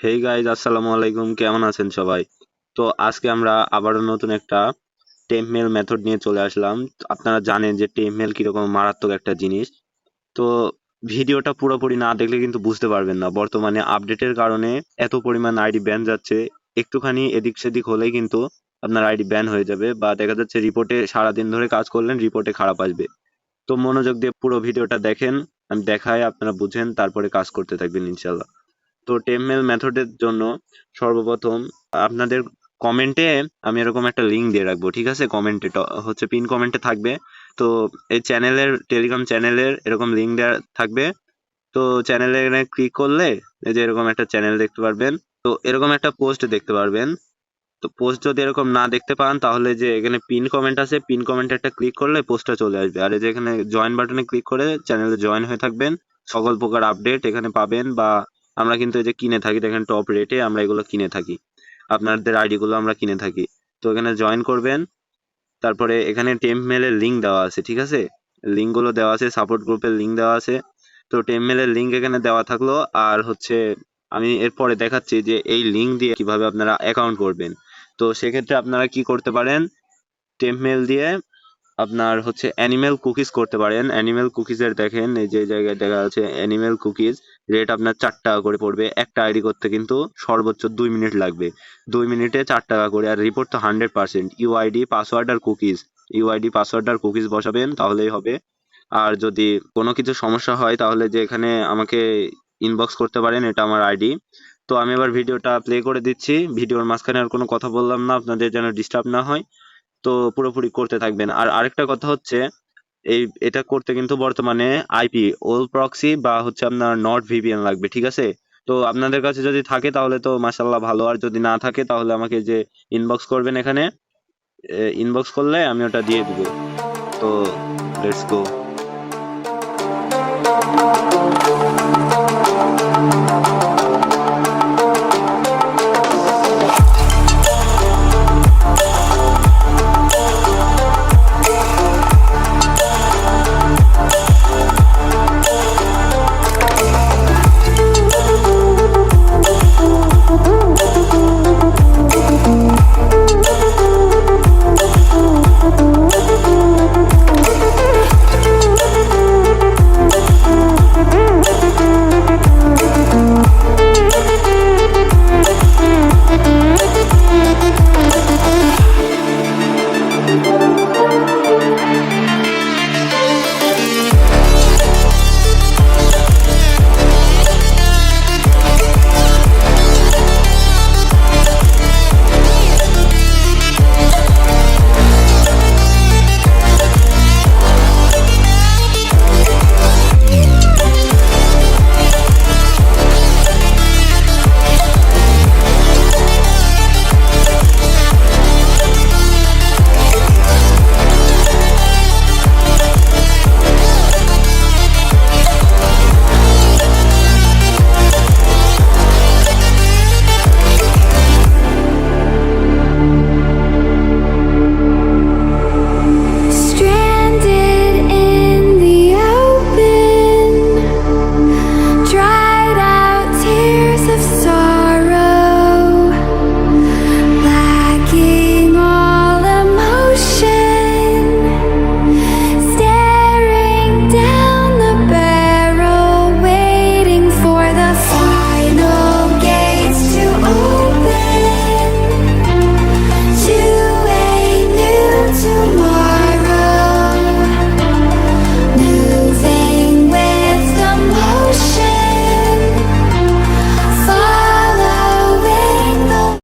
Hey guys, আসসালামু আলাইকুম। কেমন আছেন সবাই? তো আজকে আমরা আবারও নতুন একটা টেম্প মেল মেথড নিয়ে চলে আসলাম। আপনারা জানেন যে টেম্প মেল কিরকম মারাত্মক একটা জিনিস। তো ভিডিওটা পুরোপুরি না দেখলে কিন্তু বুঝতে পারবেন না। বর্তমানে আপডেটের কারণে এত পরিমাণ আইডি ব্যান যাচ্ছে, একটুখানি এদিক সেদিক হলেই কিন্তু আপনার আইডি ব্যান হয়ে যাবে, বা দেখা যাচ্ছে রিপোর্টে সারাদিন ধরে কাজ করলেন, রিপোর্টে খারাপ আসবে। তো মনোযোগ দিয়ে পুরো ভিডিওটা দেখেন, আমি দেখাই, আপনারা বুঝেন, তারপরে কাজ করতে থাকবেন ইনশাল্লাহ। তো টেমমেল মেথডের জন্য সর্বপ্রথম আপনাদের কমেন্টে আমি এরকম একটা লিংক দিয়ে রাখবো, ঠিক আছে? কমেন্টে হচ্ছে পিন কমেন্টে থাকবে। তো এই চ্যানেলের, টেলিগ্রাম চ্যানেলের এরকম লিংক দেওয়া থাকবে। তো চ্যানেলে ক্লিক করলে এই যে এরকম একটা চ্যানেল দেখতে পারবেন। তো এরকম একটা পোস্ট দেখতে পারবেন। তো পোস্ট যদি এরকম না দেখতে পান, তাহলে যে এখানে পিন কমেন্ট আছে, পিন কমেন্টে একটা ক্লিক করলে পোস্টটা চলে আসবে। আর এই যে এখানে জয়েন বাটনে ক্লিক করে চ্যানেলে জয়েন হয়ে থাকবেন, সকল প্রকার আপডেট এখানে পাবেন। বা আমরা কিন্তু এই যে কিনে থাকি, দেখেন টপ রেটে আমরা এগুলো কিনে থাকি, আপনাদের আইডি গুলো আমরা কিনে থাকি। তো এখানে জয়েন করবেন। তারপরে এখানে টেম্প মেলের লিঙ্ক দেওয়া আছে, ঠিক আছে? লিঙ্ক গুলো দেওয়া আছে, সাপোর্ট গ্রুপের লিঙ্ক দেওয়া আছে। তো টেম্প মেলের লিঙ্ক এখানে দেওয়া থাকলো। আর হচ্ছে আমি এরপরে দেখাচ্ছি যে এই লিঙ্ক দিয়ে কিভাবে আপনারা অ্যাকাউন্ট করবেন। তো সেক্ষেত্রে আপনারা কি করতে পারেন, টেম্প মেল দিয়ে আপনার হচ্ছে অ্যানিমেল কুকিজ করতে পারেন। অ্যানিমেল কুকিজের দেখেন এই যে জায়গায় দেখা আছে অ্যানিমেল কুকিজ, রেট আপনার 4 টাকা করে পড়বে। একটা আইডি করতে কিন্তু সর্বোচ্চ 2 মিনিট লাগবে, 2 মিনিটে 4 টাকা করে। আর রিপোর্ট তো 100%। ইউআইডি পাসওয়ার্ড আর কুকিজ, ইউআইডি পাসওয়ার্ড আর কুকিজ বসাবেন, তাহলেই হবে। আর যদি কোনো কিছু সমস্যা হয়, তাহলে যে এখানে আমাকে ইনবক্স করতে পারেন, এটা আমার আইডি। তো আমি এবার ভিডিওটা প্লে করে দিচ্ছি। ভিডিওর মাঝখানে আর কোনো কথা বললাম না, আপনাদের যেন ডিস্টার্ব না হয়। তো পুরোপুরি করতে থাকবেন। আর আরেকটা কথা হচ্ছে, এটা করতে কিন্তু বর্তমানে আইপি ওল প্রক্সি বা হচ্ছে আপনার নট ভিপিএন লাগবে, ঠিক আছে? তো আপনাদের কাছে যদি থাকে তাহলে তো মাশাল্লাহ ভালো, আর যদি না থাকে তাহলে আমাকে যে ইনবক্স করবেন, এখানে ইনবক্স করলে আমি ওটা দিয়ে দিব। তো লেটস গো।